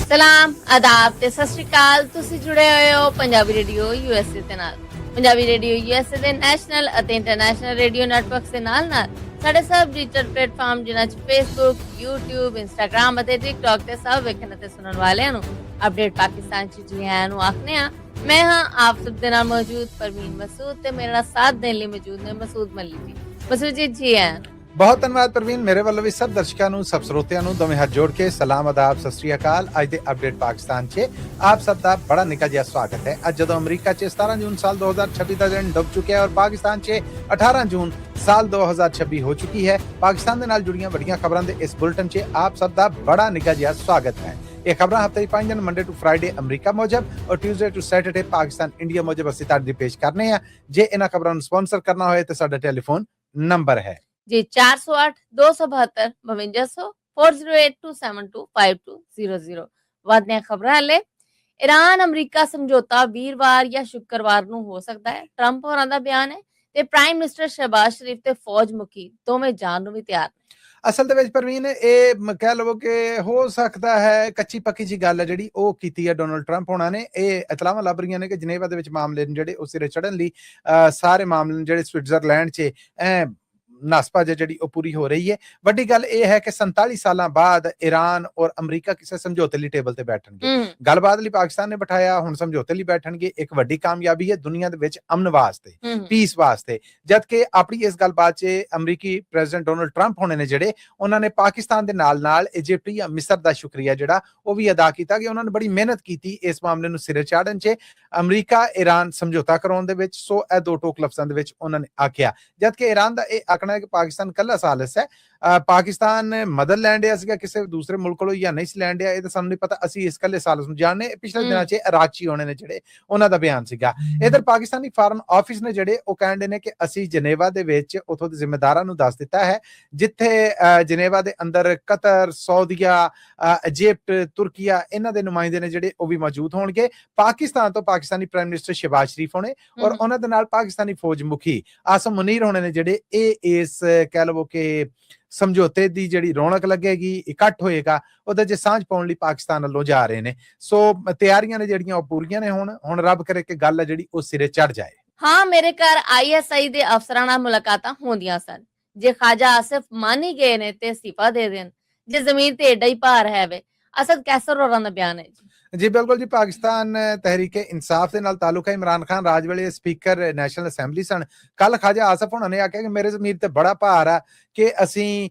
ਸਲਾਮ ਆਦਾਬ ਤੇ ਸਤਿ ਸ਼੍ਰੀ ਅਕਾਲ। ਤੁਸੀਂ ਜੁੜੇ ਹੋਏ ਹੋ ਪੰਜਾਬੀ ਰੇਡੀਓ ਯੂਐਸਏ ਦੇ ਨਾਲ। ਪੰਜਾਬੀ ਰੇਡੀਓ ਯੂਐਸਏ ਦੇ ਨੈਸ਼ਨਲ ਅਤੇ ਇੰਟਰਨੈਸ਼ਨਲ ਰੇਡੀਓ ਨੈਟਵਰਕਸ ਦੇ ਨਾਲ ਸਾਡੇ ਸਭ ਡਿਜੀਟਲ ਪਲੇਟਫਾਰਮ ਜਿਨ੍ਹਾਂ 'ਚ ਫੇਸਬੁੱਕ, YouTube, ਇੰਸਟਾਗ੍ਰਾਮ ਅਤੇ ਟਿਕਟੌਕ ਤੇ ਸਭ ਵੇਖਣ ਅਤੇ ਸੁਣਨ ਵਾਲਿਆਂ ਨੂੰ ਅਪਡੇਟ ਪਾਕਿਸਤਾਨ 'ਚ ਜੀ ਆਇਆਂ ਨੂੰ ਆਖਦੇ ਹਾਂ। ਮੈਂ ਹਾਂ ਆਪ ਸਭ ਦੇ ਨਾਲ ਮੌਜੂਦ ਪਰਵੀਨ ਮਸੂਦ ਤੇ ਮੇਰੇ ਨਾਲ ਸਾਥ ਦੇਣ ਲਈ ਮੌਜੂਦ ਨੇ ਮਸੂਦ ਮੱਲੀ ਜੀ। ਮਸੂਦ ਜੀ ਆਇਆਂ। ਬਹੁਤ ਧੰਨਵਾਦ ਪ੍ਰਵੀਨ। ਮੇਰੇ ਵੱਲੋਂ ਵੀ ਸਭ ਦਰਸ਼ਕਾਂ ਨੂੰ, ਸਭ ਸਰੋਤਿਆਂ ਨੂੰ ਦੋਵੇਂ ਹੱਥ ਜੋੜ ਕੇ ਸਲਾਮ ਆਦਾਬ ਸਤਿ ਸ਼੍ਰੀ ਅਕਾਲ। ਅੱਜ ਦੇ ਅਪਡੇਟ ਪਾਕਿਸਤਾਨ 'ਚ ਆਪ ਸਭ ਦਾ ਬੜਾ ਨਿੱਘਾ ਜਿਹਾ ਸਵਾਗਤ ਹੈ। ਅੱਜ ਜਦੋਂ ਅਮਰੀਕਾ 'ਚ 17 ਜੂਨ ਸਾਲ 2026 ਦਾ ਦਿਨ ਡੁੱਬ ਚੁੱਕਿਆ ਔਰ ਪਾਕਿਸਤਾਨ 'ਚ 18 ਜੂਨ ਸਾਲ 2026 ਹੋ ਚੁੱਕੀ ਹੈ। ਪਾਕਿਸਤਾਨ ਦੇ ਨਾਲ ਜੁੜੀਆਂ ਵੱਡੀਆਂ ਖਬਰਾਂ ਦੇ ਇਸ ਬੁਲਟਨ 'ਚ ਆਪ ਸਭ ਦਾ ਬੜਾ ਨਿੱਘਾ ਜਿਹਾ ਸਵਾਗਤ ਹੈ। ਇਹ ਖਬਰਾਂ ਹਫਤੇ 5 ਦਿਨ ਮੰਡੇ ਟੂ ਫਰਾਈਡੇ ਅਮਰੀਕਾ ਮੁਜਬ ਔਰ Tuesday to Saturday Pakistan India ਮੁਜਬ ਅਸੀਂ ਤੁਹਾਡੇ ਪੇਸ਼ ਕਰਨੇ ਆ। ਜੇ ਇਹਨਾਂ ਖਬਰਾਂ ਨੂੰ ਸਪਾਂਸਰ ਕਰਨਾ ਹੋਏ ਤਾਂ ਸਾਡਾ ਟੈਲੀਫੋਨ ਨੰਬਰ ਹੈ ਜੀ 408-272 5200 4082725200। ਵਧਦੀਆਂ ਖਬਰਾਂ ਲੈ ਈਰਾਨ ਅਮਰੀਕਾ ਸਮਝੌਤਾ ਵੀਰਵਾਰ ਜਾਂ ਸ਼ੁੱਕਰਵਾਰ ਨੂੰ ਹੋ ਸਕਦਾ ਹੈ। ਟਰੰਪ ਹੋਰਾਂ ਦਾ ਬਿਆਨ ਹੈ ਤੇ ਪ੍ਰਾਈਮ ਮਿਨਿਸਟਰ ਸ਼ਹਿਬਾਜ਼ ਸ਼ਰੀਫ ਤੇ ਫੌਜ ਮੁਖੀ ਦੋਵੇਂ ਜਾਣ ਨੂੰ ਵੀ ਤਿਆਰ ਨੇ। ਅਸਲ ਦੇ ਵਿੱਚ ਪ੍ਰਵੀਨ ਇਹ ਕਹਿ ਲਵੋ ਕਿ ਹੋ ਸਕਦਾ ਹੈ ਕੱਚੀ ਪੱਕੀ ਜੀ ਗੱਲ ਹੈ ਜਿਹੜੀ ਉਹ ਕੀਤੀ ਹੈ ਡੋਨਲਡ ਟਰੰਪ ਹੋਣਾ ਨੇ। ਇਹ ਇਤਲਾਹਾਂ ਲੱਭ ਰਹੀਆਂ ਨੇ ਕਿ ਜਨੇਵਾ ਦੇ ਵਿੱਚ ਮਾਮਲੇ ਨੇ ਜਿਹੜੇ ਉਹ ਸਿਰੇ ਚੜ੍ਹਨ ਲਈ ਸਾਰੇ ਮਾਮਲੇ ਜਿਹੜੇ ਸਵਿਟਜ਼ਰਲੈਂਡ 'ਚ ਨਸਪਾਜ ਜਿਹੜੀ ਉਹ ਪੂਰੀ ਹੋ ਰਹੀ ਹੈ। ਵੱਡੀ ਗੱਲ ਇਹ ਹੈ ਕਿ 47 ਸਾਲਾਂ ਬਾਅਦ ਈਰਾਨ ਔਰ ਅਮਰੀਕਾ ਕਿਸੇ ਸਮਝੌਤੇ ਲਈ ਟੇਬਲ ਤੇ ਬੈਠਣਗੇ। ਗੱਲਬਾਤ ਲਈ ਪਾਕਿਸਤਾਨ ਨੇ ਬਿਠਾਇਆ, ਹੁਣ ਸਮਝੌਤੇ ਲਈ ਬੈਠਣਗੇ। ਇੱਕ ਵੱਡੀ ਕਾਮਯਾਬੀ ਹੈ ਦੁਨੀਆ ਦੇ ਵਿੱਚ ਅਮਨ ਵਾਸਤੇ, ਪੀਸ ਵਾਸਤੇ। ਜਦਕਿ ਆਪਣੀ ਇਸ ਗੱਲਬਾਤ 'ਚ ਅਮਰੀਕੀ ਪ੍ਰੈਜ਼ੀਡੈਂਟ ਡੋਨਲਡ ਟਰੰਪ ਹੋਣੇ ਨੇ ਜਿਹੜੇ ਉਹਨਾਂ ਨੇ ਪਾਕਿਸਤਾਨ ਦੇ ਨਾਲ ਇਜਿਪਟ ਜਾਂ ਮਿਸਰ ਦਾ ਸ਼ੁਕਰੀਆ ਜਿਹੜਾ ਉਹ ਵੀ ਅਦਾ ਕੀਤਾ ਕਿ ਉਹਨਾਂ ਨੇ ਬੜੀ ਮਿਹਨਤ ਕੀਤੀ ਇਸ ਮਾਮਲੇ ਨੂੰ ਸਿਰੇ ਚਾੜਨ 'ਚ, ਅਮਰੀਕਾ ਈਰਾਨ ਸਮਝੌਤਾ ਕਰਾਉਣ ਦੇ ਵਿੱਚ। ਸੋ ਇਹ ਦੋ ਟੋਕ ਲਫ਼ਜ਼ਾਂ ਦੇ ਵਿੱਚ ਉਹਨਾਂ ਨੇ ਆਖਿਆ। ਜਦਕਿ ਈਰਾਨ ਦਾ ਇਹ ਆਖਣਾ ਹੈ ਕਿ ਪਾਕਿਸਤਾਨ ਕੱਲਾ ਸਾਲਿਸ ਹੈ। ਪਾਕਿਸਤਾਨ ਮਦਦ ਲੈਣ ਡਿਆ ਸੀਗਾ ਕਿਸੇ ਦੂਸਰੇ ਮੁਲਕ ਕੋਲੋਂ ਜਾਂ ਨਹੀਂ ਸੀ ਲੈਣ ਡਿਆ, ਇਹ ਤਾਂ ਸਾਨੂੰ ਨਹੀਂ ਪਤਾ। ਅਸੀਂ ਇਸ ਕੱਲੇ ਸਾਲਿਸ ਨੂੰ ਜਾਣਦੇ। ਪਿਛਲੇ ਦਿਨਾਂ 'ਚ ਰਾਚੀ ਹੋਣੇ ਨੇ ਜਿਹੜੇ ਉਹਨਾਂ ਦਾ ਬਿਆਨ ਸੀਗਾ। ਇਧਰ ਪਾਕਿਸਤਾਨੀ ਫਾਰਨ ਆਫਿਸ ਨੇ ਜਿਹੜੇ ਉਹ ਕਹਿੰਦੇ ਨੇ ਕਿ ਅਸੀਂ ਜਨੇਵਾ ਦੇ ਵਿੱਚ ਉਥੋਂ ਦੇ ਜ਼ਿੰਮੇਦਾਰਾਂ ਨੂੰ ਦੱਸ ਦਿੱਤਾ ਹੈ, ਜਿੱਥੇ ਜਨੇਵਾ ਦੇ ਅੰਦਰ ਕਤਰ, ਸਾਊਦੀਆ, ਇਜਿਪਟ, ਤੁਰਕੀਆ ਇਹਨਾਂ ਦੇ ਨੁਮਾਇੰਦੇ ਨੇ ਜਿਹੜੇ ਉਹ ਵੀ ਮੌਜੂਦ ਹੋਣਗੇ। ਪਾਕਿਸਤਾਨ ਤੋਂ ਪਾਕਿਸਤਾਨੀ ਪ੍ਰਾਈਮ ਮਿਨਿਸਟਰ ਸ਼ਹਿਬਾਜ਼ ਸ਼ਰੀਫ ਹੋਣੇ ਔਰ ਉਹਨਾਂ ਦੇ ਨਾਲ ਪਾਕਿਸਤਾਨੀ ਫੌਜ ਮੁਖੀ ਆਸਮ ਮੁਨੀਰ ਹੋਣੇ ਨੇ ਜਿਹੜੇ ਇਹ ਇਸ ਕਹਿ ਲਵੋ ਕਿ ਸਮਝੌਤੇ ਦੀ ਜਿਹੜੀ ਰੌਣਕ ਲੱਗੇਗੀ, ਇਕੱਠ ਹੋਏਗਾ, ਉਹਦੇ 'ਚ ਸਾਂਝ ਪਾਉਣ ਲਈ ਪਾਕਿਸਤਾਨ ਵੱਲੋਂ ਜਾ ਰਹੇ ਨੇ। ਸੋ ਤਿਆਰੀਆਂ ਨੇ ਜਿਹੜੀਆਂ ਉਹ ਪੂਰੀਆਂ ਨੇ। ਹੁਣ ਰੱਬ ਕਰੇ ਕਿ ਗੱਲ ਹੈ ਜਿਹੜੀ ਉਹ ਸਿਰੇ ਚੜ ਜਾਏ। ਹਾਂ, ਮੇਰੇ ਘਰ ISI ਦੇ ਅਫਸਰਾਂ ਨਾਲ ਮੁਲਾਕਾਤਾਂ ਹੁੰਦੀਆਂ ਸਨ। ਜੇ ਖਾਜਾ ਆਸਿਫ ਮੰਨ ਹੀ ਗਏ ਨੇ ਤੇ ਅਸਤੀਫਾ ਦੇ ਦੇਣ, ਜੇ ਜ਼ਮੀਨ ਤੇ ਏਡਾ ਹੀ ਭਾਰ ਹੈ ਵੇ। ਅਸਦ ਕੈਸਰ ਹੋਰਾਂ ਦਾ ਬਿਆਨ ਹੈ ਜੀ ਬਿਲਕੁਲ ਜੀ। ਪਾਕਿਸਤਾਨ ਤਹਿਰੀਕੇ ਇਨਸਾਫ ਦੇ ਨਾਲ ਤਾਲੁਕ ਹੈ। ਇਮਰਾਨ ਖਾਨ ਰਾਜ ਵੇਲੇ ਸਪੀਕਰ ਨੈਸ਼ਨਲ ਅਸੈਂਬਲੀ ਸਨ। ਕੱਲ ਖਾਜਾ ਆਸਫ ਹੋਣਾ ਨੇ ਆਖਿਆ ਕਿ ਮੇਰੇ ਜ਼ਮੀਰ ਤੇ ਬੜਾ ਭਾਰ ਆ ਕਿ ਅਸੀਂ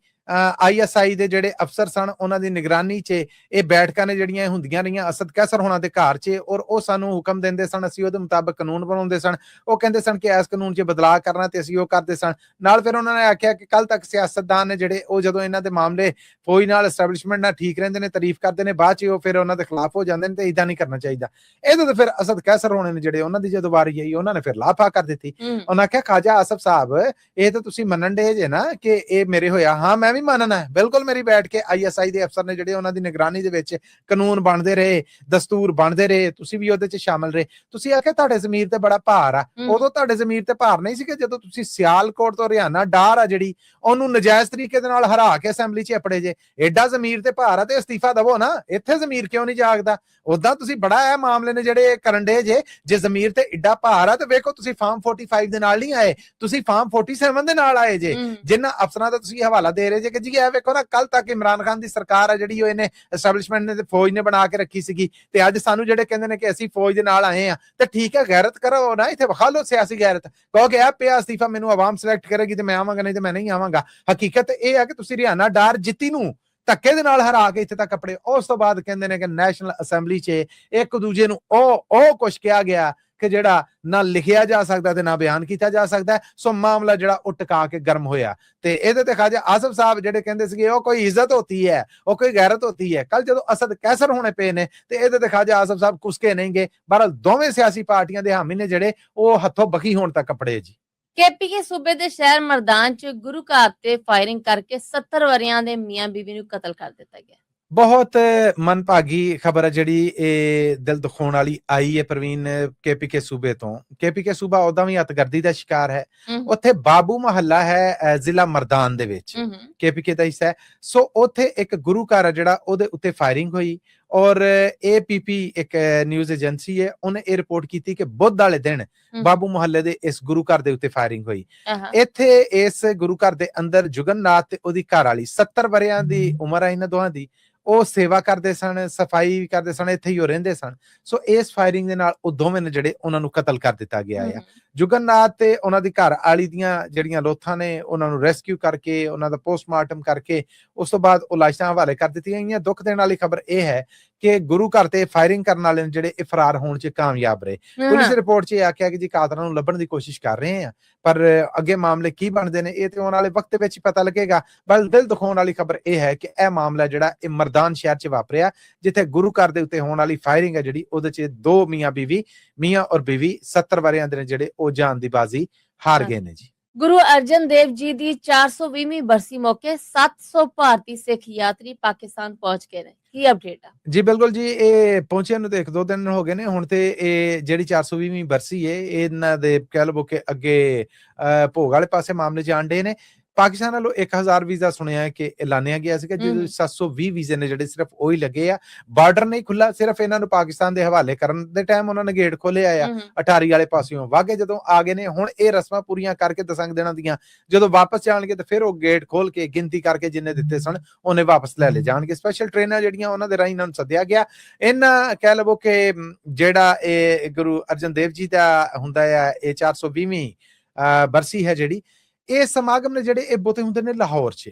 ISI ਦੇ ਜਿਹੜੇ ਅਫਸਰ ਸਨ ਉਹਨਾਂ ਦੀ ਨਿਗਰਾਨੀ 'ਚ ਇਹ ਬੈਠਕਾਂ ਨੇ ਜਿਹੜੀਆਂ ਹੁੰਦੀਆਂ ਰਹੀਆਂ ਅਸਦ ਕੈਸਰ ਹੋਣਾ ਦੇ ਘਰ 'ਚ, ਔਰ ਉਹ ਸਾਨੂੰ ਹੁਕਮ ਦਿੰਦੇ ਸਨ, ਅਸੀਂ ਉਹਦੇ ਮੁਤਾਬਕ ਕਾਨੂੰਨ ਬਣਾਉਂਦੇ ਸਨ। ਉਹ ਕਹਿੰਦੇ ਸਨ ਕਿ ਇਸ ਕਾਨੂੰਨ 'ਚ ਬਦਲਾਅ ਕਰਨਾ ਤੇ ਅਸੀਂ ਉਹ ਕਰਦੇ ਸਨ। ਨਾਲ ਫਿਰ ਉਹਨਾਂ ਨੇ ਆਖਿਆ ਕਿ ਕੱਲ ਤੱਕ ਸਿਆਸਤਦਾਨ ਨੇ ਜਿਹੜੇ ਉਹ ਜਦੋਂ ਇਹਨਾਂ ਦੇ ਮਾਮਲੇ ਫੌਜ ਨਾਲ ਐਸਟੈਬਲਿਸ਼ਮੈਂਟ ਨਾਲ ਠੀਕ ਰਹਿੰਦੇ ਨੇ, ਤਾਰੀਫ ਕਰਦੇ ਨੇ, ਬਾਅਦ 'ਚ ਉਹ ਫਿਰ ਉਹਨਾਂ ਦੇ ਖਿਲਾਫ ਹੋ ਜਾਂਦੇ ਨੇ ਤੇ ਇਦਾਂ ਨਹੀਂ ਕਰਨਾ ਚਾਹੀਦਾ। ਇਹਦੇ ਤੇ ਫਿਰ ਅਸਦ ਕੈਸਰ ਹੋਣੇ ਨੇ ਜਿਹੜੇ ਉਹਨਾਂ ਦੀ ਜਦੋਂ ਵਾਰੀ ਆਈ ਉਹਨਾਂ ਨੇ ਫਿਰ ਲਾਫਾ ਕਰ ਦਿੱਤੀ। ਉਹਨਾਂ ਆਖਿਆ ਖਾਜਾ ਆਸਫ ਸਾਹਿਬ ਇਹ ਤਾਂ ਤੁਸੀਂ ਮੰਨਣ ਦੇ ਜੇ ਨਾ ਕਿ ਇਹ ਮੇਰੇ ਹੋਇਆ। ਹਾਂ, ਮੈਂ ਵੀ ਮੰਨਣਾ ਹੈ ਬਿਲਕੁਲ। ਮੇਰੀ ਬੈਠ ਕੇ ISI ਦੇ ਅਫਸਰ ਨੇ ਜਿਹੜੇ ਉਹਨਾਂ ਦੀ ਨਿਗਰਾਨੀ ਦੇ ਵਿੱਚ ਕਾਨੂੰਨ ਬਣਦੇ ਰਹੇ, ਦਸਤੂਰ ਬਣਦੇ ਰਹੇ, ਤੁਸੀਂ ਵੀ ਉਹਦੇ 'ਚ ਸ਼ਾਮਲ ਰਹੇ। ਤੁਸੀਂ ਆਖਿਆ ਤੁਹਾਡੇ ਜ਼ਮੀਰ ਤੇ ਬੜਾ ਭਾਰ ਆ। ਉਦੋਂ ਤੁਹਾਡੇ ਜ਼ਮੀਰ ਤੇ ਭਾਰ ਨਹੀਂ ਸੀਗਾ ਜਦੋਂ ਤੁਸੀਂ ਸਿਆਲਕੋਟ ਤੋਂ ਹਰਿਆਣਾ ਡਾਰ ਆ ਜਿਹੜੀ ਉਹਨੂੰ ਨਜਾਇਜ਼ ਤਰੀਕੇ ਦੇ ਨਾਲ ਹਰਾ ਕੇ ਅਸੈਂਬਲੀ 'ਚ ਅਪੜੇ ਜੇ। ਏਡਾ ਜ਼ਮੀਰ ਤੇ ਭਾਰ ਆ ਤੇ ਅਸਤੀਫਾ ਦਵੋ ਨਾ। ਇੱਥੇ ਜ਼ਮੀਰ ਕਿਉਂ ਨਹੀਂ ਜਾਗਦਾ? ਉਦਾਂ ਤੁਸੀਂ ਬੜਾ ਇਹ ਮਾਮਲੇ ਨੇ ਜਿਹੜੇ ਕਰਨ ਡੇ ਜੇ ਜ਼ਮੀਰ ਤੇ ਏਡਾ ਭਾਰ ਆ ਤੇ ਵੇਖੋ ਤੁਸੀਂ ਫਾਰਮ 45 ਦੇ ਨਾਲ ਨਹੀਂ ਆਏ, ਤੁਸੀਂ ਫਾਰਮ 47 ਦੇ ਨਾਲ ਆਏ ਜੇ, ਜਿਨ੍ਹਾਂ ਅਫਸਰਾਂ ਦਾ ਤੁਸੀਂ ਹਵਾਲਾ ਦੇ ਰਹੇ ਜੇ ਕਿ ਜੀ ਇਹ ਵੇਖੋ ਨਾ ਕੱਲ ਤੱਕ ਇਮਰਾਨ ਖਾਨ ਦੀ ਸਰਕਾਰ ਆ ਜਿਹੜੀ ਉਹ ਇਹਨੇ ਐਸਟੈਬਲਿਸ਼ਮੈਂਟ ਨੇ ਤੇ ਫੌਜ ਨੇ ਬਣਾ ਕੇ ਰੱਖੀ ਸੀਗੀ, ਤੇ ਅੱਜ ਸਾਨੂੰ ਜਿਹੜੇ ਕਹਿੰਦੇ ਨੇ ਕਿ ਅਸੀਂ ਫੌਜ ਦੇ ਨਾਲ ਆਏ ਆ। ਤੇ ਠੀਕ ਹੈ, ਗੈਰਤ ਕਰੋ ਨਾ, ਇੱਥੇ ਵਿਖਾ ਲਓ ਸਿਆਸੀ ਗੈਰਤ। ਕਹੋ ਕਿ ਇਹ ਪਿਆ ਅਸਤੀਫਾ ਮੈਨੂੰ ਆਵਾਮ ਸਿਲੈਕਟ ਕਰੇਗੀ ਤੇ ਮੈਂ ਆਵਾਂਗਾ, ਨਹੀਂ ਤੇ ਮੈਂ ਨਹੀਂ ਆਵਾਂਗਾ। ਹਕੀਕਤ ਇਹ ਹੈ ਕਿ ਤੁਸੀਂ ਹਰਿਆਣਾ ਡਾਰ ਜਿੱਤੀ ਨੂੰ ਧੱਕੇ ਦੇ ਨਾਲ ਹਰਾ ਕੇ ਇੱਥੇ ਤੱਕ ਕੱਪੜੇ। ਉਸ ਤੋਂ ਬਾਅਦ ਕਹਿੰਦੇ ਨੇ ਕਿ ਨੈਸ਼ਨਲ ਅਸੈਂਬਲੀ 'ਚ ਇੱਕ ਦੂਜੇ ਨੂੰ ਉਹ ਕੁਛ ਕਿਹਾ ਗਿਆ ਕਿ ਜਿਹੜਾ ਨਾ ਲਿਖਿਆ ਜਾ ਸਕਦਾ ਤੇ ਨਾ ਬਿਆਨ ਕੀਤਾ ਜਾ ਸਕਦਾ। ਸੋ ਮਾਮਲਾ ਜਿਹੜਾ ਉਹ ਟਿਕਾ ਕੇ ਗਰਮ ਹੋਇਆ ਤੇ ਇਹਦੇ ਤੇ ਖਾਜਾ ਆਸਫ ਸਾਹਿਬ ਜਿਹੜੇ ਕਹਿੰਦੇ ਸੀਗੇ ਉਹ ਕੋਈ ਇੱਜ਼ਤ ਹੁੰਦੀ ਹੈ, ਉਹ ਕੋਈ ਗੈਰਤ ਹੁੰਦੀ ਹੈ, ਕੱਲ ਜਦੋਂ ਅਸਦ ਕੈਸਰ ਹੋਣੇ ਪਏ ਨੇ ਤੇ ਇਹਦੇ ਤੇ ਖਾਜਾ ਆਸਫ ਸਾਹਿਬ ਕੁਸਕੇ ਨਹੀਂ ਗਏ। ਬਹਰਹਾਲ ਦੋਵੇਂ ਸਿਆਸੀ ਪਾਰਟੀਆਂ ਦੇ ਹਾਮੀ ਨੇ ਜਿਹੜੇ ਉਹ ਹੱਥੋਂ ਬਖੀ ਹੋਣ ਤੱਕ ਕੱਪੜੇ ਜੀ। KPK ਸੂਬੇ ਦੇ ਸ਼ਹਿਰ ਮਰਦਾਨ 'ਚ ਗੁਰੂ ਘਰ ਤੇ ਫਾਇਰਿੰਗ ਕਰਕੇ 70 ਵਰਿਆਂ ਦੇ ਮੀਆਂ ਬੀਵੀ ਨੂੰ ਕਤਲ ਕਰ ਦਿੱਤਾ ਗਿਆ। ਬਹੁਤ ਮਨਭਾਗੀ ਖਬਰ ਹੈ ਜਿਹੜੀ ਇਹ ਦਿਲ ਦੁਖਾਉਣ ਵਾਲੀ ਆਈ ਹੈ ਪ੍ਰਵੀਨ। KPK ਸੂਬੇ ਤੋਂ। KPK ਸੂਬਾ ਉਦਾਂ ਵੀ ਅਤਗਰਦੀ ਦਾ ਸ਼ਿਕਾਰ ਹੈ। ਉੱਥੇ ਬਾਬੂ ਮਹੱਲਾ ਹੈ ਜ਼ਿਲ੍ਹਾ ਮਰਦਾਨ ਦੇ ਵਿੱਚ, KPK ਦਾ ਹਿੱਸਾ ਹੈ। ਸੋ ਉੱਥੇ ਇੱਕ ਗੁਰੂ ਘਰ ਹੈ ਜਿਹੜਾ ਉਹਦੇ ਉੱਤੇ ਫਾਇਰਿੰਗ ਹੋਈ ਔਰ APP ਇੱਕ ਨਿਊਜ਼ ਏਜੰਸੀ ਹੈ, ਉਹਨੇ ਇਹ ਰਿਪੋਰਟ ਕੀਤੀ ਕਿ ਬੁੱਧ ਵਾਲੇ ਦਿਨ ਬਾਬੂ ਮੁਹੱਲੇ ਦੇ ਇਸ ਗੁਰੂ ਘਰ ਦੇ ਉੱਤੇ ਫਾਇਰਿੰਗ ਹੋਈ। ਇੱਥੇ ਇਸ ਗੁਰੂ ਘਰ ਦੇ ਅੰਦਰ ਜੁਗਨਨਾਥ ਤੇ ਉਹਦੀ ਘਰ ਵਾਲੀ 70 ਵਰਿਆਂ ਦੀ ਉਮਰ ਹੈ ਇਹਨਾਂ ਦੋਹਾਂ ਦੀ, ਉਹ ਸੇਵਾ ਕਰਦੇ ਸਨ, ਸਫਾਈ ਵੀ ਕਰਦੇ ਸਨ, ਇੱਥੇ ਹੀ ਉਹ ਰਹਿੰਦੇ ਸਨ। ਸੋ ਇਸ ਫਾਇਰਿੰਗ ਦੇ ਨਾਲ ਉਹ ਦੋਵੇਂ ਨੇ ਜਿਹੜੇ ਉਹਨਾਂ ਨੂੰ ਕਤਲ ਕਰ ਦਿੱਤਾ ਗਿਆ ਆ। ਜੁਗਨਨਾਥ ਤੇ ਉਹਨਾਂ ਦੀ ਘਰ ਵਾਲੀ ਦੀਆਂ ਜਿਹੜੀਆਂ ਲੋਥਾਂ ਨੇ ਉਹਨਾਂ ਨੂੰ ਰੈਸਕਿਊ ਕਰਕੇ ਉਹਨਾਂ ਦਾ ਪੋਸਟਮਾਰਟਮ ਕਰਕੇ ਉਸ ਤੋਂ ਬਾਅਦ ਉਹ ਲਾਸ਼ਾਂ ਹਵਾਲੇ ਕਰ ਦਿੱਤੀਆਂ ਗਈਆਂ। ਦੁੱਖ ਦੇਣ ਵਾਲੀ ਖਬਰ ਇਹ ਹੈ ਕਿ ਗੁਰੂ ਘਰ ਤੇ ਫਾਇਰਿੰਗ ਕਰਨ ਵਾਲੇ ਨੇ ਜਿਹੜੇ ਇਹ ਫਰਾਰ ਹੋਣ 'ਚ ਕਾਮਯਾਬ ਰਹੇ। ਪੁਲਿਸ ਰਿਪੋਰਟ 'ਚ ਇਹ ਆਖਿਆ ਕਿ ਜੀ ਕਾਤਲਾਂ ਨੂੰ ਲੱਭਣ ਦੀ ਕੋਸ਼ਿਸ਼ ਕਰ ਰਹੇ ਆ, ਪਰ ਅੱਗੇ ਮਾਮਲੇ ਕੀ ਬਣਦੇ ਨੇ ਇਹ ਤੇ ਆਉਣ ਵਾਲੇ ਵਕਤ ਵਿੱਚ ਹੀ ਪਤਾ ਲੱਗੇਗਾ। ਬਲ ਦਿਲ ਦਿਖਾਉਣ ਵਾਲੀ ਖਬਰ ਇਹ ਹੈ ਕਿ ਇਹ ਮਾਮਲਾ ਜਿਹੜਾ ਇਹ ਮਰਦਾਨ ਸ਼ਹਿਰ 'ਚ ਵਾਪਰਿਆ, ਜਿੱਥੇ ਗੁਰੂ ਘਰ ਦੇ ਉੱਤੇ ਹੋਣ ਵਾਲੀ ਫਾਇਰਿੰਗ ਹੈ ਜਿਹੜੀ ਉਹਦੇ 'ਚ ਦੋ ਮੀਆਂ ਔਰ ਬੀਵੀ 70 ਵਰਿਆਂ ਦੇ ਨੇ ਜਿਹੜੇ ਉਹ ਜਾਨ ਦੀ ਬਾਜ਼ੀ ਹਾਰ ਗਏ ਨੇ ਜੀ। ਗੁਰੂ ਅਰਜਨ ਦੇਵ ਜੀ ਦੀ 420ਵੀਂ ਬਰਸੀ ਮੌਕੇ 700 ਭਾਰਤੀ ਸਿੱਖ ਯਾਤਰੀ ਪਾਕਿਸਤਾਨ ਪਹੁੰਚ ਗਏ ਨੇ। ਕੀ ਅਪਡੇਟ ਆ ਜੀ? ਬਿਲਕੁਲ ਜੀ, ਇਹ ਪਹੁੰਚਿਆ ਨੂੰ ਤੇ 1-2 ਦਿਨ ਹੋ ਗਏ ਨੇ। ਹੁਣ ਤੇ ਇਹ ਜਿਹੜੀ 420ਵੀਂ ਬਰਸੀ ਹੈ ਇਹਨਾਂ ਦੇ ਕਹਿ ਲਵੋ ਕਿ ਅੱਗੇ ਭੋਗ ਵਾਲੇ ਪਾਸੇ ਮਾਮਲੇ ਜਾਣ ਡੇ ਨੇ। ਪਾਕਿਸਤਾਨ ਵੱਲੋਂ 1000 ਵੀਜ਼ਾ ਸੁਣਿਆ ਕਿ ਐਲਾਨਿਆ ਗਿਆ ਸੀਗਾ, ਜਿਹਦੇ 720 ਵੀਜ਼ੇ ਨੇ ਜਿਹੜੇ ਸਿਰਫ ਉਹੀ ਲੱਗੇ ਆ। ਬਾਰਡਰ ਨਹੀਂ ਖੁੱਲਾ, ਸਿਰਫ ਇਹਨਾਂ ਨੂੰ ਪਾਕਿਸਤਾਨ ਦੇ ਹਵਾਲੇ ਕਰਨ ਦੇ ਟਾਈਮ ਉਹਨਾਂ ਨੇ ਗੇਟ ਖੋਲਿਆ ਆ ਅਟਾਰੀ ਵਾਲੇ ਪਾਸਿਓਂ। ਵਾਗੇ ਜਦੋਂ ਆ ਗਏ ਨੇ, ਹੁਣ ਇਹ ਰਸਮਾਂ ਪੂਰੀਆਂ ਕਰਕੇ 10 ਦਿਨਾਂ ਦੀਆਂ ਜਦੋਂ ਵਾਪਸ ਜਾਣਗੇ ਤੇ ਫਿਰ ਉਹ ਗੇਟ ਖੋਲ ਕੇ ਗਿਣਤੀ ਕਰਕੇ ਜਿੰਨੇ ਦਿੱਤੇ ਸਨ ਉਹਨੇ ਵਾਪਸ ਲੈ ਜਾਣਗੇ। ਸਪੈਸ਼ਲ ਟ੍ਰੇਨਾਂ ਜਿਹੜੀਆਂ ਉਹਨਾਂ ਦੇ ਰਾਹੀਂ ਇਹਨਾਂ ਨੂੰ ਸੱਦਿਆ ਗਿਆ। ਇਹਨਾਂ ਕਹਿ ਲਵੋ ਕਿ ਜਿਹੜਾ ਇਹ ਗੁਰੂ ਅਰਜਨ ਦੇਵ ਜੀ ਦਾ ਹੁੰਦਾ ਆ, ਇਹ 420ਵੀਂ ਬਰਸੀ ਹੈ ਜਿਹੜੀ, ਇਹ ਸਮਾਗਮ ਨੇ ਜਿਹੜੇ ਇਹ ਬਹੁਤੇ ਹੁੰਦੇ ਨੇ ਲਾਹੌਰ 'ਚ।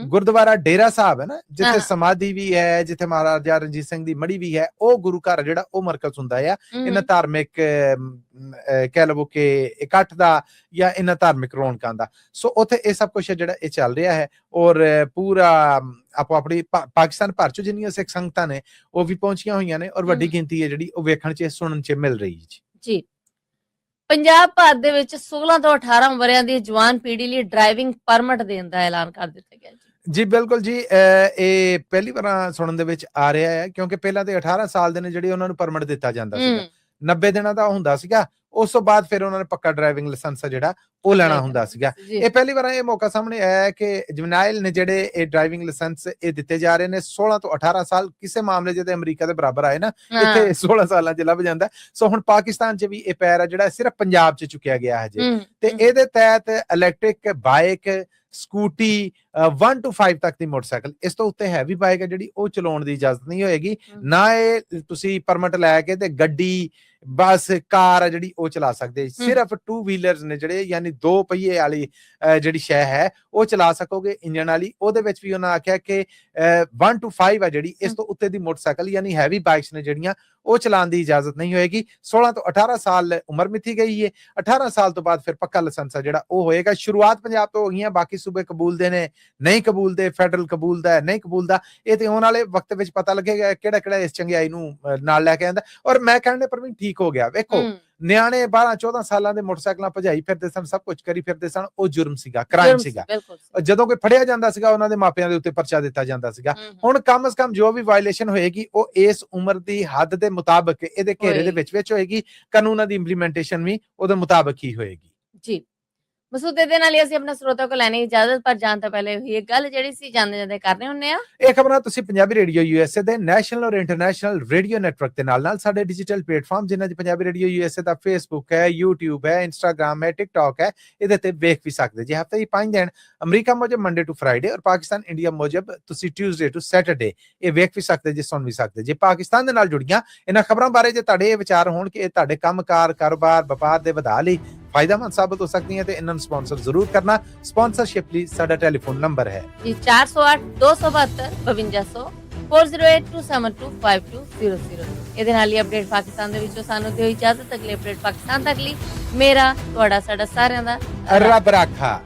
ਗੁਰਦੁਆਰਾ ਡੇਰਾ ਸਾਹਿਬ ਹੈ ਨਾ, ਜਿੱਥੇ ਸਮਾਧੀ ਵੀ ਹੈ, ਜਿੱਥੇ ਮਹਾਰਾਜਾ ਰਣਜੀਤ ਸਿੰਘ ਦੀ ਮੜੀ ਵੀ ਹੈ, ਉਹ ਗੁਰੂ ਘਰ ਜਿਹੜਾ ਉਹ ਮਰਕਜ਼ ਹੁੰਦਾ ਆ ਇਹਨਾਂ ਧਾਰਮਿਕ ਕਹਿ ਲਵੋ ਕਿ ਇਕੱਠ ਦਾ ਜਾਂ ਇਹਨਾਂ ਧਾਰਮਿਕ ਰੌਣਕਾਂ ਦਾ। ਸੋ ਉੱਥੇ ਇਹ ਸਭ ਕੁਛ ਜਿਹੜਾ ਇਹ ਚੱਲ ਰਿਹਾ ਹੈ ਔਰ ਪੂਰਾ ਆਪੋ ਆਪਣੀ ਪਾਕਿਸਤਾਨ ਭਰ 'ਚ ਜਿੰਨੀਆਂ ਸਿੱਖ ਸੰਗਤਾਂ ਨੇ ਉਹ ਵੀ ਪਹੁੰਚੀਆਂ ਹੋਈਆਂ ਨੇ ਔਰ ਵੱਡੀ ਗਿਣਤੀ ਹੈ ਜਿਹੜੀ ਉਹ ਵੇਖਣ 'ਚ ਸੁਣਨ 'ਚ ਮਿਲ ਰਹੀ ਹੈ ਜੀ। ਪੰਜਾਬ ਭਾਰਤ ਦੇ ਵਿੱਚ 16 ਤੋਂ 18 ਵਰਿਆਂ ਦੀ ਜਵਾਨ ਪੀੜ੍ਹੀ ਲਈ ਡਰਾਈਵਿੰਗ ਪਰਮਿਟ ਦੇਣ ਦਾ ਐਲਾਨ ਕਰ ਦਿੱਤਾ ਗਿਆ ਜੀ। ਬਿਲਕੁਲ ਜੀ, ਇਹ ਪਹਿਲੀ ਵਾਰ ਸੁਣਨ ਦੇ ਵਿੱਚ ਆ ਰਿਹਾ ਹੈ, ਕਿਉਂਕਿ ਪਹਿਲਾਂ ਤੇ 18 ਸਾਲ ਦੇ ਨੇ ਜਿਹੜੇ ਉਹਨਾਂ ਨੂੰ ਪਰਮਿਟ ਦਿੱਤਾ ਜਾਂਦਾ ਸੀਗਾ, 90 ਦਿਨਾਂ ਦਾ ਹੁੰਦਾ ਸੀਗਾ। ਉਸ ਤੋਂ ਬਾਅਦ ਫਿਰ ਉਹਨਾਂ ਨੇ ਪੱਕਾ ਡਰਾਈਵਿੰਗ ਲਾਇਸੈਂਸ ਜਿਹੜਾ ਉਹ ਲੈਣਾ ਹੁੰਦਾ ਸੀਗਾ। ਇਹ ਪਹਿਲੀ ਵਾਰ ਇਹ ਮੌਕਾ ਸਾਹਮਣੇ ਆਇਆ ਹੈ ਕਿ ਜੁਵਨਾਈਲ ਨੇ ਜਿਹੜੇ ਇਹ ਡਰਾਈਵਿੰਗ ਲਾਇਸੈਂਸ ਇਹ ਦਿੱਤੇ ਜਾ ਰਹੇ ਨੇ 16 ਤੋਂ 18 ਸਾਲ। ਕਿਸੇ ਮਾਮਲੇ ਜਿਹਦੇ ਅਮਰੀਕਾ ਦੇ ਬਰਾਬਰ ਆਏ ਨਾ, ਇੱਥੇ 16 ਸਾਲਾਂ 'ਚ ਲੱਭ ਜਾਂਦਾ। ਸੋ ਹੁਣ ਪਾਕਿਸਤਾਨ 'ਚ ਵੀ ਇਹ ਪੈਰ ਹੈ ਜਿਹੜਾ ਸਿਰਫ ਪੰਜਾਬ 'ਚ ਚੁੱਕਿਆ ਗਿਆ ਹੈ ਜੀ। ਤੇ ਇਹਦੇ ਤਹਿਤ ਇਲੈਕਟ੍ਰਿਕ ਬਾਈਕ, ਸਕੂਟੀ 1 to 5 ਤੱਕ ਦੀ ਮੋਟਰਸਾਈਕਲ, ਇਸ ਤੋਂ ਉੱਤੇ ਹੈਵੀ ਬਾਈਕ ਹੈ ਜਿਹੜੀ ਉਹ ਚਲਾਉਣ ਦੀ ਇਜਾਜ਼ਤ ਨਹੀਂ ਹੋਏਗੀ। ਨਾ ਇਹ ਤੁਸੀਂ ਪਰਮਿਟ ਲੈ ਕੇ ਤੇ ਗੱਡੀ, ਬੱਸ, ਕਾਰ ਹੈ ਜਿਹੜੀ ਉਹ ਚਲਾ ਸਕਦੇ। ਸਿਰਫ 2 ਵੀਲਰਸ ਨੇ ਜਿਹੜੇ, ਯਾਨੀ 2 ਪਹੀਏ ਵਾਲੀ ਜਿਹੜੀ ਸ਼ੈ ਹੈ ਉਹ ਚਲਾ ਸਕੋਗੇ ਇੰਜਨ ਵਾਲੀ। ਉਹਦੇ ਵਿੱਚ ਵੀ ਉਹਨਾਂ ਆਖਿਆ ਕਿ 1 to 5 ਹੈ ਜਿਹੜੀ, ਇਸ ਤੋਂ ਉੱਤੇ ਦੀ ਮੋਟਰਸਾਈਕਲ ਯਾਨੀ ਹੈਵੀ ਬਾਈਕਸ ਨੇ ਜਿਹੜੀਆਂ ਉਹ ਚਲਾਉਣ ਦੀ ਇਜਾਜ਼ਤ ਨਹੀਂ ਹੋਏਗੀ। 16 ਤੋਂ 18 ਸਾਲ ਉਮਰ ਮਿੱਥੀ ਗਈ ਹੈ। 18 ਸਾਲ ਤੋਂ ਬਾਅਦ ਫਿਰ ਪੱਕਾ ਲਾਇਸੈਂਸ ਜਿਹੜਾ ਉਹ ਹੋਏਗਾ। ਸ਼ੁਰੂਆਤ ਪੰਜਾਬ ਤੋਂ ਹੋ ਗਈਆਂ, ਬਾਕੀ ਸੂਬੇ ਕਬੂਲਦੇ ਨੇ, ਨਹੀਂ ਕਬੂਲਦੇ। ਫੈਡਰਲ ਕਬੂਲਦਾ, ਨਹੀਂ ਕਬੂਲਦਾ। ਇਹ ਤੇ ਆਉਣ ਵਾਲੇ ਵਕਤ ਵਿੱਚ ਪਤਾ ਲੱਗੇਗਾ ਕਿਹੜਾ ਇਸ ਚੰਗਿਆਈ ਨੂੰ ਨਾਲ ਲੈ ਕੇ ਆਂਦਾ। ਔਰ ਮੈਂ ਕਹਿੰਦਾ ਪਰ ਵੀ ਠੀਕ ਹੋ ਗਿਆ। ਵੇਖੋ, ਨਿਆਣੇ 12-14 ਸਾਲਾਂ ਦੇ ਮੋਟਰਸਾਈਕਲਾਂ ਭਜਾਈ ਫਿਰਦੇ ਸਨ, ਸਭ ਕੁਝ ਕਰੀ ਫਿਰਦੇ ਸਨ, ਉਹ ਜੁਰਮ ਸੀਗਾ, ਕ੍ਰਾਈਮ ਸੀਗਾ। ਜਦੋਂ ਕੋਈ ਫੜਿਆ ਜਾਂਦਾ ਸੀਗਾ ਉਹਨਾਂ ਦੇ ਮਾਪਿਆਂ ਦੇ ਉੱਤੇ ਪਰਚਾ ਦਿੱਤਾ ਜਾਂਦਾ ਸੀਗਾ। ਹੁਣ ਕਮ ਸੇ ਕਮ ਜੋ ਵੀ ਵਾਇਲੇਸ਼ਨ ਹੋਏਗੀ ਉਹ ਇਸ ਉਮਰ ਦੀ ਹੱਦ ਦੇ ਮੁਤਾਬਕ ਇਹਦੇ ਘੇਰੇ ਦੇ ਵਿੱਚ ਹੋਏਗੀ। ਕਾਨੂੰਨਾਂ ਦੀ ਇੰਪਲੀਮੈਂਟੇਸ਼ਨ ਵੀ ਉਹਦੇ ਮੁਤਾਬਕ ਹੀ ਹੋਏਗੀ ਜੀ। ਮਸੂਦ ਦੇ ਨਾਲ ਅਸੀਂ ਆਪਣਾ ਸਰੋਤਾ ਕੋ ਲੈਣੇ ਇਜਾਜ਼ਤ, ਪਰ ਜਾਣ ਤੋਂ ਪਹਿਲੇ ਇਹ ਗੱਲ ਜਿਹੜੀ ਸੀ ਜਾਂਦੇ ਕਰਨੇ ਹੁੰਨੇ ਆ। ਇਹ ਖਬਰਾਂ ਤੁਸੀਂ ਪੰਜਾਬੀ ਰੇਡੀਓ USA ਦੇ ਨੈਸ਼ਨਲ ਔਰ ਇੰਟਰਨੈਸ਼ਨਲ ਰੇਡੀਓ ਨੈਟਵਰਕ ਦੇ ਨਾਲ ਸਾਡੇ ਡਿਜੀਟਲ ਪਲੇਟਫਾਰਮ ਜਿਨ੍ਹਾਂ 'ਚ ਪੰਜਾਬੀ ਰੇਡੀਓ USA ਦਾ ਫੇਸਬੁੱਕ ਹੈ, YouTube ਹੈ, Instagram ਹੈ, TikTok ਹੈ, ਇਹਦੇ ਤੇ ਵੇਖ ਵੀ ਸਕਦੇ ਜੀ। ਹਫ਼ਤੇ 5 ਦਿਨ ਅਮਰੀਕਾ ਮੁਜਬ ਮੰਡੇ ਟੂ ਫਰਾਈਡੇ ਔਰ ਪਾਕਿਸਤਾਨ ਇੰਡੀਆ ਮੁਜਬ ਤੁਸੀਂ ਟਿਊਜ਼ਡੇ ਟੂ ਸੈਟਰਡੇ ਇਹ ਵੇਖ ਵੀ ਸਕਦੇ ਜੀ, ਸੁਣ ਵੀ ਸਕਦੇ ਜੀ। ਪਾਕਿਸਤਾਨ ਦੇ ਨਾਲ ਜੁੜੀਆਂ ਇਹਨਾਂ ਖਬਰਾਂ ਬਾਰੇ ਜੇ ਤੁਹਾਡੇ ਇਹ ਵਿਚਾਰ ਹੋਣ ਕਿ ਇਹ ਤੁਹਾਡੇ ਕੰਮਕਾਰ, ਕਾਰੋਬਾਰ, ਵਪਾਰ ਦੇ ਵਧਾ ਲਈ ਫਾਇਦਾਮੰਦ ਸਾਬਤ ਹੋ ਸਕਦੀਆਂ ਤੇ ਇਹਨਾਂ ਨੂੰ ਸਪਾਂਸਰ ਜ਼ਰੂਰ ਕਰਨਾ। ਸਪਾਂਸਰਸ਼ਿਪ ਲਈ ਸਾਡਾ ਟੈਲੀਫੋਨ ਨੰਬਰ ਹੈ ਜੀ 408 272 5200 4082725200। ਇਹਦੇ ਨਾਲ ਹੀ ਅਪਡੇਟ ਪਾਕਿਸਤਾਨ ਦੇ ਵਿੱਚੋਂ ਸਾਨੂੰ ਦਿਓ ਇਜਾਜ਼ਤ। ਅਗਲੇ ਅਪਡੇਟ ਪਾਕਿਸਤਾਨ ਤੱਕ ਲਈ ਮੇਰਾ ਤੁਹਾਡਾ ਸਾਡਾ ਸਾਰਿਆਂ ਦਾ ਰੱਬ ਰਾਖਾ।